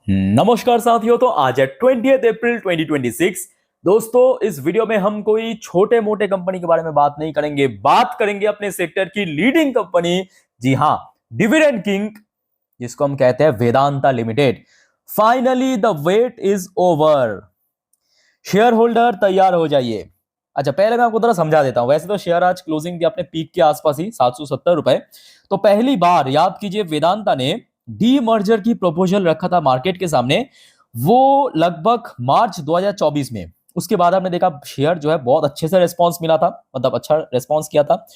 नमस्कार साथियों। तो आज है 20 अप्रैल 2026। दोस्तों, इस वीडियो में हम कोई छोटे मोटे कंपनी के बारे में बात नहीं करेंगे, बात करेंगे अपने सेक्टर की लीडिंग कंपनी, जी हाँ, डिविडेंड किंग, जिसको हम कहते हैं Vedanta limited. Finally the wait is over. Share holder तैयार हो जाइए। अच्छा, पहले मैं आपको थोड़ा समझा देता हूं। वैसे तो शेयर आज क्लोजिंग थी अपने पीक के आसपास ही 770 रुपए। तो पहली बार याद कीजिए, वेदांता ने डी मर्जर की प्रपोजल रखा था मार्केट के सामने, वो लगभग मार्च 2024 में। उसके बाद आपने देखा शेयर जो है बहुत अच्छे से रेस्पॉन्स मिला था, मतलब अच्छा रेस्पॉन्स किया था।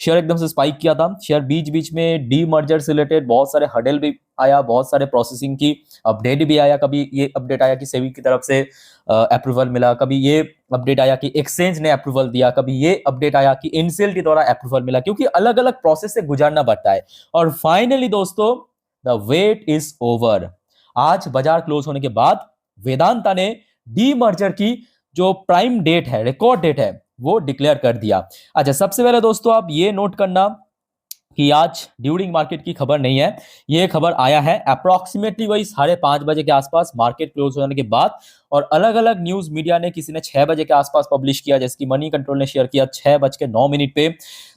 शेयर एकदम से स्पाइक किया था। शेयर बीच बीच में डी मर्जर से रिलेटेड बहुत सारे हडल भी आया, बहुत सारे प्रोसेसिंग की अपडेट भी आया। कभी ये अपडेट आया कि सेबी की तरफ से अप्रूवल मिला, कभी ये अपडेट आया कि एक्सचेंज ने अप्रूवल दिया, कभी ये अपडेट आया कि इनसेल के द्वारा अप्रूवल मिला, क्योंकि अलग अलग प्रोसेस से गुजरना पड़ता है। और फाइनली दोस्तों, द वेट इज ओवर। आज बाजार क्लोज होने के बाद वेदांता ने डी मर्जर की जो प्राइम डेट है, रिकॉर्ड डेट है, वो डिक्लेयर कर दिया। अच्छा, सबसे पहले दोस्तों आप ये नोट करना कि आज ड्यूरिंग मार्केट की खबर नहीं है, ये खबर आया है अप्रोक्सीमेटली वही 5:30 बजे के आसपास, मार्केट क्लोज होने के बाद। और अलग अलग न्यूज मीडिया ने, किसी ने 6 बजे के आसपास पब्लिश किया, जैसे कि मनी कंट्रोल ने शेयर किया 6:09 पे।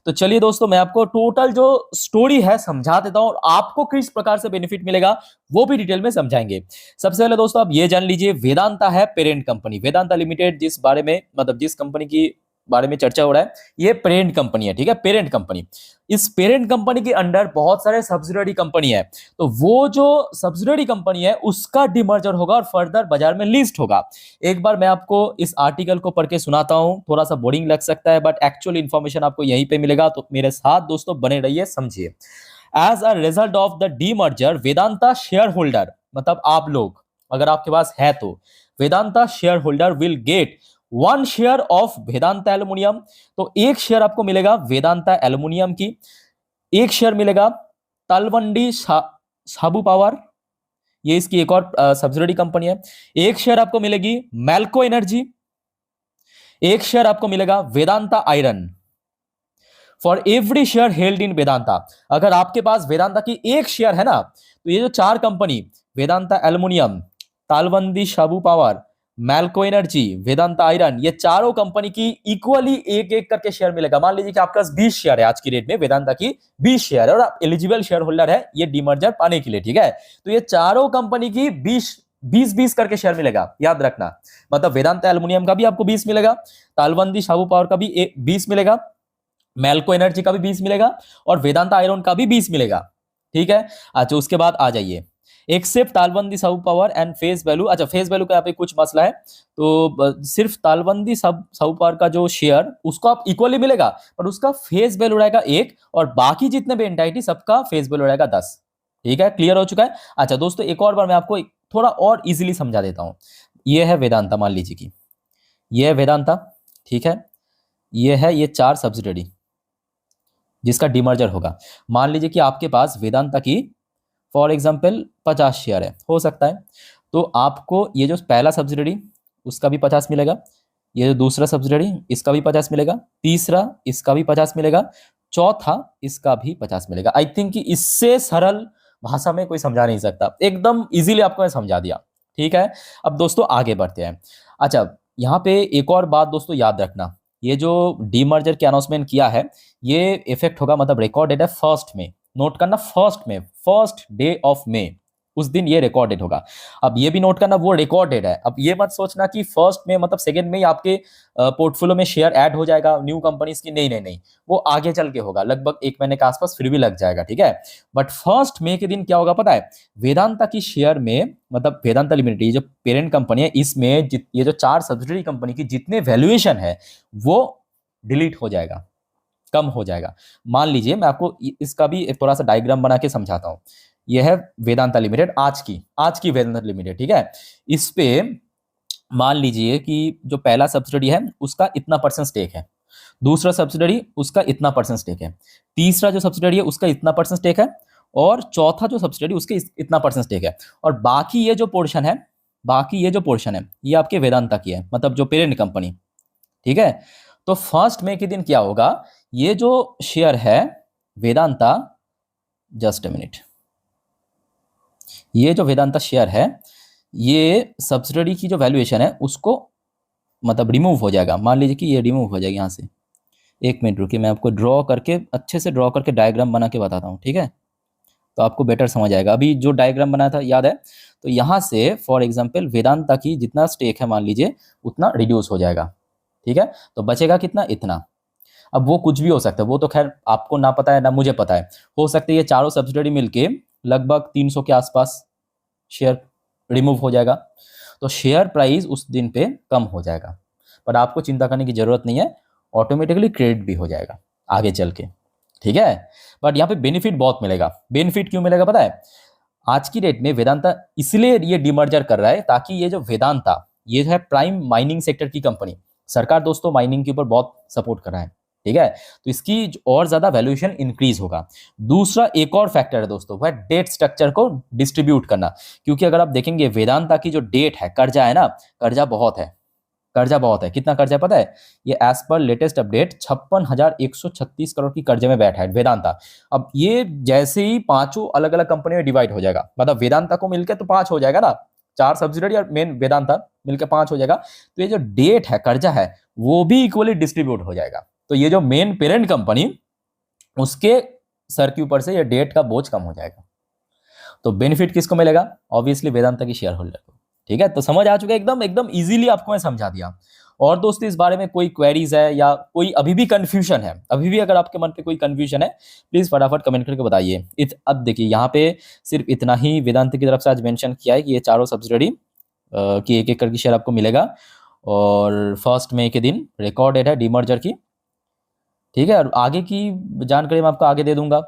तो चलिए दोस्तों, मैं आपको टोटल जो स्टोरी है समझा देता हूं, और आपको किस प्रकार से बेनिफिट मिलेगा वो भी डिटेल में समझाएंगे। सबसे पहले दोस्तों आप ये जान लीजिए, वेदांता है पेरेंट कंपनी, वेदांता लिमिटेड जिस बारे में, मतलब जिस कंपनी की बारे में चर्चा हो रहा है, ये पेरेंट कंपनी है, ठीक है, पेरेंट कंपनी। इस पेरेंट कंपनी के अंडर बहुत सारे सब्सिडरी कंपनी है। तो वो जो सब्सिडरी कंपनी है उसका डिमर्जर होगा और फर्दर बाजार में लिस्ट होगा। एक बार मैं आपको इस आर्टिकल को पढ़ के सुनाता हूं, थोड़ा सा बोरिंग लग सकता है, बट एक्चुअल इंफॉर्मेशन आपको यहीं पे मिलेगा। तो मेरे साथ दोस्तों बने रहिए, समझिए। As a result of the demerger, Vedanta share holder, मतलब आप लोग, अगर आपके पास है तो, Vedanta share holder will get 1 share of Vedanta aluminium. तो एक शेयर आपको मिलेगा वेदांता एल्युमिनियम की, एक शेयर मिलेगा तलवंडी साबू पावर, ये इसकी एक और सब्सिडरी कंपनी है। एक शेयर आपको मिलेगी मैल्को एनर्जी, एक शेयर आपको मिलेगा Vedanta iron. For every share held in Vedanta, अगर आपके पास वेदांता की एक शेयर है ना, तो ये जो 4 कंपनी, वेदांता एल्युमिनियम, तालवंदी साबू पावर, मैल्को एनर्जी, वेदांता आयरन, ये चारों कंपनी की इक्वली एक एक करके शेयर मिलेगा। मान लीजिए कि आपके पास 20 शेयर है आज की डेट में, वेदांता की 20 शेयर है और आप एलिजिबल शेयर होल्डर है ये डीमर्जर पाने के लिए, ठीक है। तो ये चारों कंपनी की 20-20 करके शेयर मिलेगा, याद रखना। मतलब वेदांता एल्युमिनियम का भी आपको 20 मिलेगा, तालवंदी साबू पावर का भी 20 मिलेगा, मैल्को एनर्जी का भी 20 मिलेगा, और वेदांता आयरन का भी 20 मिलेगा, ठीक है। अच्छा, उसके बाद आ जाइए, एक्सेप्ट तालबंदी सब पावर एंड फेस वैल्यू। अच्छा, फेस वैल्यू का यहाँ पे कुछ मसला है, तो सिर्फ तालबंदी सब पावर का जो शेयर उसको आप इक्वली मिलेगा, पर उसका फेस वैल्यू रहेगा 1, और बाकी जितने भी एंटाइटी सबका फेस वैल्यू रहेगा 10। ठीक है, क्लियर हो चुका है। अच्छा दोस्तों, एक और बार मैं आपको थोड़ा और इजिली समझा देता हूं। ये है वेदांता, मान लीजिए कि ये है वेदांता, ठीक है, ये है ये 4 सब्सिडरी जिसका डिमर्जर होगा। मान लीजिए कि आपके पास वेदांता की फॉर एग्जाम्पल 50 शेयर है, हो सकता है, तो आपको ये जो पहला सब्सिडरी उसका भी 50 मिलेगा, ये जो दूसरा सब्सिडरी इसका भी 50 मिलेगा, तीसरा इसका भी 50 मिलेगा, चौथा इसका भी 50 मिलेगा। आई थिंक कि इससे सरल भाषा में कोई समझा नहीं सकता, एकदम इजीली आपको मैं समझा दिया, ठीक है। अब दोस्तों आगे बढ़ते हैं। अच्छा, यहाँ पे एक और बात दोस्तों याद रखना, ये जो डीमर्जर के अनाउंसमेंट किया है, ये इफेक्ट होगा, मतलब रिकॉर्ड डेट है 1 में, नोट करना 1 में, 1 डे ऑफ मे, उस दिन ये रिकॉर्ड डेट होगा। अब ये भी नोट करना वो रिकॉर्ड डेट है। अब ये मत सोचना कि 1 में मतलब 2 में ही आपके पोर्टफोलियो में शेयर ऐड हो जाएगा न्यू कंपनीज की, नहीं नहीं नहीं, वो आगे चल के होगा, लगभग 1 महीने के आसपास फिर भी लग जाएगा, ठीक है। बट 1 मई के दिन क्या होगा पता है, वेदांता की शेयर में, मतलब वेदांता लिमिटेड ये जो पेरेंट कंपनी है, इसमें ये जो 4 सब्सिडरी कंपनी की जितने वैल्यूएशन है वो डिलीट हो जाएगा, कम हो जाएगा। मान लीजिए मैं आपको इसका भी एक थोड़ा सा डायग्राम बना के समझाता हूं। यह है वेदांता लिमिटेड, आज की वेदांता लिमिटेड, ठीक है। इस पे मान लीजिए कि जो पहला सब्सिडरी है उसका इतना % स्टेक है, दूसरा सब्सिडरी उसका इतना % स्टेक है, तीसरा जो सब्सिडरी है उसका इतना % स्टेक है, और चौथा जो सब्सिडरी उसके इतना % स्टेक है। और बाकी ये जो पोर्शन है, ये आपके वेदांता की है, मतलब जो पेरेंट कंपनी, ठीक है। तो 1 मई के दिन क्या होगा, ये जो शेयर है वेदांता, जस्ट अ मिनट, ये जो वेदांता शेयर है ये सब्सिडरी की जो वैल्यूएशन है उसको मतलब रिमूव हो जाएगा। मान लीजिए कि ये रिमूव हो जाएगी यहाँ से। एक मिनट रुकिए, मैं आपको ड्रॉ करके अच्छे से ड्रॉ करके डायग्राम बना के बताता हूँ, ठीक है, तो आपको बेटर समझ आएगा। अभी जो डायग्राम बनाया था याद है, तो यहाँ से फॉर एग्जांपल वेदांता की जितना स्टेक है मान लीजिए उतना रिड्यूस हो जाएगा, ठीक है, तो बचेगा कितना, इतना। अब वो कुछ भी हो सकता है, वो तो खैर आपको ना पता है ना मुझे पता है। हो सकता है ये चारों सब्सिडरी मिलके लगभग 300 के आसपास शेयर रिमूव हो जाएगा, तो शेयर प्राइस उस दिन पे कम हो जाएगा। पर आपको चिंता करने की जरूरत नहीं है, ऑटोमेटिकली क्रेडिट भी हो जाएगा आगे चल के, ठीक है। बट यहाँ पे बेनिफिट बहुत मिलेगा। बेनिफिट क्यों मिलेगा पता है? आज की डेट में वेदांता इसलिए ये डिमर्जर कर रहा है ताकि ये जो वेदांता ये है प्राइम माइनिंग सेक्टर की कंपनी। सरकार दोस्तों माइनिंग के ऊपर बहुत सपोर्ट कर रहा है, ठीक है, तो इसकी और ज्यादा वैल्यूएशन इंक्रीज होगा। दूसरा एक और फैक्टर है दोस्तों, वह डेट स्ट्रक्चर को डिस्ट्रीब्यूट करना। क्योंकि अगर आप देखेंगे वेदांता की जो डेट है, कर्जा है ना, कर्जा बहुत है, कर्जा बहुत है। कितना कर्जा है पता है? ये as per latest update 56,136 crore की कर्जे में बैठा है वेदांता। अब ये जैसे ही पांचों अलग अलग कंपनी में डिवाइड हो जाएगा, मतलब वेदांता को मिलकर तो 5 हो जाएगा ना, 4 सब्सिडरी और मेन वेदांता मिलकर 5 हो जाएगा, तो ये जो डेट है, कर्जा है, वो भी इक्वली डिस्ट्रीब्यूट हो जाएगा। तो ये जो मेन पेरेंट कंपनी, उसके सर के ऊपर से ये डेट का बोझ कम हो जाएगा। तो बेनिफिट किसको मिलेगा? ऑब्वियसली वेदांता की शेयर होल्डर को, ठीक है। तो समझ आ चुका है, एकदम एकदम इजीली आपको मैं समझा दिया। और दोस्तों इस बारे में कोई क्वेरीज है या कोई अभी भी कंफ्यूजन है, अभी भी अगर आपके मन पे कोई कंफ्यूजन है, प्लीज फटाफट कमेंट करके बताइए। अब देखिए यहाँ पे सिर्फ इतना ही वेदांत की तरफ से आज मेंशन किया है कि ये चारों सब्सिडरी की एक एक करके शेयर आपको मिलेगा, और 1 मई के दिन रिकॉर्ड डेट है डीमर्जर की, ठीक है। और आगे की जानकारी मैं आपको आगे दे दूंगा।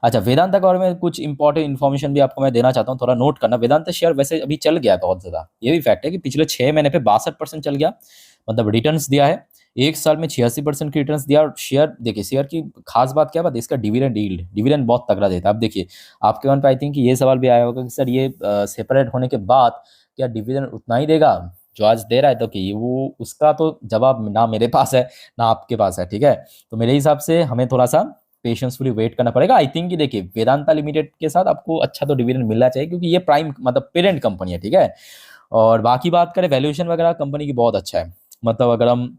अच्छा, वेदांता के बारे में कुछ इंपॉर्टेंट इन्फॉर्मेशन भी आपको मैं देना चाहता हूँ, थोड़ा नोट करना। वेदांता शेयर वैसे अभी चल गया है बहुत ज्यादा, ये भी फैक्ट है कि पिछले 6 महीने पे 62% चल गया, मतलब रिटर्न्स दिया है। एक साल में 86% की रिटर्न्स दिया। और शेयर देखिए, शेयर की खास बात क्या बात है, इसका डिविडेंड यील्ड, डिविडेंड बहुत तगड़ा देता है। अब देखिए आपके मन पे आई थिंक ये सवाल भी आया होगा कि सर ये सेपरेट होने के बाद क्या डिविडेंड उतना ही देगा जो आज दे रहा है? तो कि वो उसका तो जवाब ना मेरे पास है ना आपके पास है, ठीक है। तो मेरे हिसाब से हमें थोड़ा सा पेशेंसफुली वेट करना पड़ेगा। आई थिंक कि देखिए वेदांता लिमिटेड के साथ आपको अच्छा तो डिविडेंड मिलना चाहिए, क्योंकि ये प्राइम मतलब पेरेंट कंपनी है, ठीक है। और बाकी बात करें वैल्यूएशन वगैरह, कंपनी की बहुत अच्छा है। मतलब अगर हम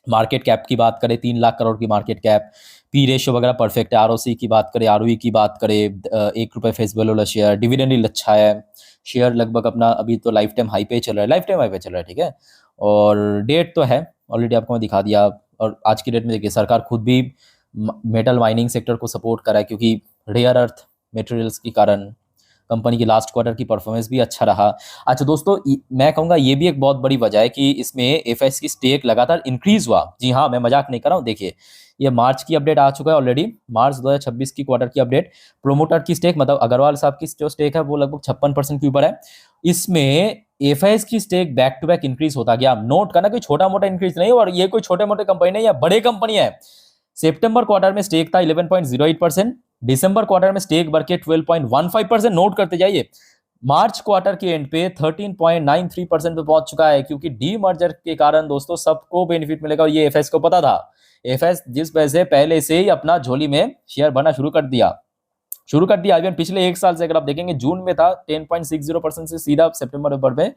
मार्केट कैप की बात करें, 3 लाख करोड़ की मार्केट कैप, पी रेशियो वगैरह परफेक्ट है। आरओसी की बात करें, आरओई की बात करें, 1 रुपये फेस वैल्यू वाला शेयर, डिविडेंड यील्ड अच्छा है। शेयर लगभग अपना अभी तो लाइफ टाइम हाई पे चल रहा है, लाइफ टाइम हाई पे चल रहा है, ठीक है। और डेट तो है ऑलरेडी आपको मैं दिखा दिया। और आज की डेट में देखिए सरकार खुद भी मेटल माइनिंग सेक्टर को सपोर्ट कर रहा है, क्योंकि रेयर अर्थ मटेरियल्स के कारण कंपनी की लास्ट क्वार्टर की परफॉर्मेंस भी अच्छा रहा। अच्छा दोस्तों, मैं कहूंगा ये भी एक बहुत बड़ी वजह है कि इसमें एफएस की स्टेक लगातार इंक्रीज हुआ। जी हाँ, मैं मजाक नहीं कर रहा हूँ। देखिए ये मार्च की अपडेट आ चुका है ऑलरेडी, मार्च 2026 की क्वार्टर की अपडेट। प्रोमोटर की स्टेक मतलब अग्रवाल साहब की जो स्टेक है वो लगभग 56% के ऊपर है। इसमें एफआईएस की stake back to back increase होता गया। नोट करना कोई छोटा मोटा इंक्रीज नहीं, और ये कोई छोटे मोटे कंपनी नहीं है, बड़े कंपनी है। सितंबर क्वार्टर में स्टेक था 11.08%, दिसंबर क्वार्टर में स्टेक बढ़ के 12.15%, नोट करते जाइए। मार्च क्वार्टर के एंड पे 13.93% पे पहुंच चुका है, क्योंकि डी मर्जर के कारण दोस्तों सबको बेनिफिट मिलेगा, और ये एफएस को पता था। एफएस जिस वजह से पहले से ही अपना झोली में शेयर भरना शुरू कर दिया। इवन पिछले एक साल से अगर आप देखेंगे, जून में था 10.60% से सीधा सितंबर में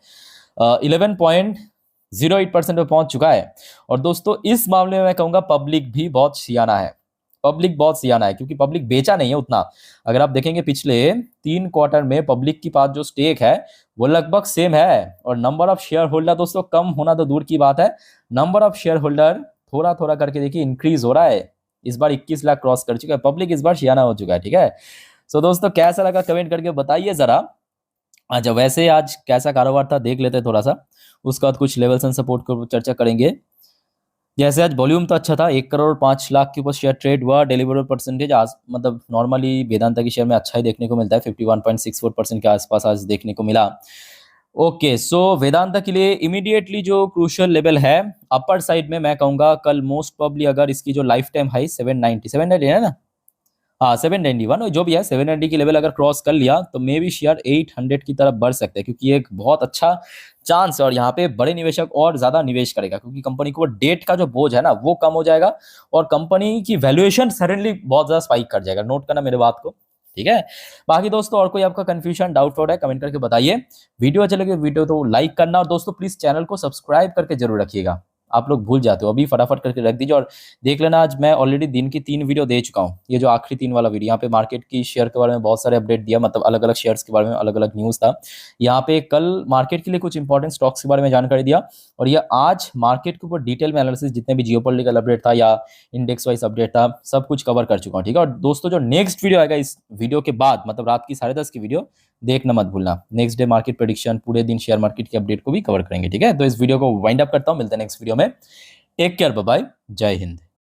11.08% पे पहुंच चुका है। और दोस्तों इस मामले में मैं कहूंगा पब्लिक भी बहुत सियाना है, पब्लिक बहुत सियाना है, क्योंकि पब्लिक बेचा नहीं है उतना। अगर आप देखेंगे पिछले 3 क्वार्टर में पब्लिक के पास जो स्टेक है वो लगभग सेम है। और नंबर ऑफ शेयर होल्डर दोस्तों कम होना तो दूर की बात है, नंबर ऑफ शेयर होल्डर थोड़ा थोड़ा करके देखिए इंक्रीज हो रहा है। इस बार 21 लाख क्रॉस कर चुका है, पब्लिक इस बार सियाना हो चुका है, ठीक है। सो दोस्तों कैसा लगा कमेंट करके बताइए जरा। अच्छा वैसे आज कैसा कारोबार था देख लेते हैं थोड़ा सा, उसके बाद कुछ लेवल्स एंड सपोर्ट को चर्चा करेंगे। जैसे आज वॉल्यूम तो अच्छा था, 1 करोड़ 5 लाख के ऊपर शेयर ट्रेड हुआ। डिलीवरेबल परसेंटेज आज मतलब नॉर्मली वेदांता की शेयर में अच्छा ही देखने को मिलता है, 51.64% के आसपास आज देखने को मिला। ओके, सो वेदांता के लिए इमीडिएटली जो क्रूशियल लेवल है अपर साइड में, मैं कहूंगा कल मोस्ट प्रोबब्ली अगर इसकी जो लाइफ टाइम हाई 790 है ना, हाँ 791 जो भी है, 790 की लेवल अगर क्रॉस कर लिया तो मे बी शेयर 800 की तरफ बढ़ सकते हैं, क्योंकि एक बहुत अच्छा चांस है। और यहाँ पे बड़े निवेशक और ज्यादा निवेश करेगा, क्योंकि कंपनी को डेट का जो बोझ है ना वो कम हो जाएगा, और कंपनी की वैल्यूएशन सडनली बहुत ज्यादा स्पाइक कर जाएगा। नोट करना मेरे बात को, ठीक है। बाकी दोस्तों और कोई आपका कंफ्यूजन डाउट हो रहा है कमेंट करके बताइए। वीडियो अच्छा लगे वीडियो तो लाइक करना, और दोस्तों प्लीज चैनल को सब्सक्राइब करके जरूर रखिएगा। आप लोग भूल जाते हो, अभी फटाफट करके रख दीजिए। और देख लेना, आज मैं ऑलरेडी दिन की 3 वीडियो दे चुका हूँ। ये जो आखिरी 3 वाला वीडियो, यहाँ पे मार्केट की शेयर के बारे में बहुत सारे अपडेट दिया, मतलब अलग अलग शेयर्स के बारे में अलग अलग न्यूज़ था। यहाँ पे कल मार्केट के लिए कुछ इंपॉर्टेंट स्टॉक्स के बारे में जानकारी दिया, और ये आज मार्केट के ऊपर डिटेल में एनालिसिस, जितने भी जियोपॉलिटिकल अपडेट था या इंडेक्स वाइज अपडेट था, सब कुछ कवर कर चुका हूँ। ठीक है। और दोस्तों जो नेक्स्ट वीडियो आएगा इस वीडियो के बाद, मतलब रात की 10:30 की वीडियो देखना मत भूलना। नेक्स्ट डे मार्केट प्रेडिक्शन, पूरे दिन शेयर मार्केट की अपडेट को भी कवर करेंगे। ठीक है। तो इस वीडियो को वाइंड अप करता हूँ, मिलते हैं नेक्स्ट वीडियो में। टेक केयर, बाय बाय, जय हिंद।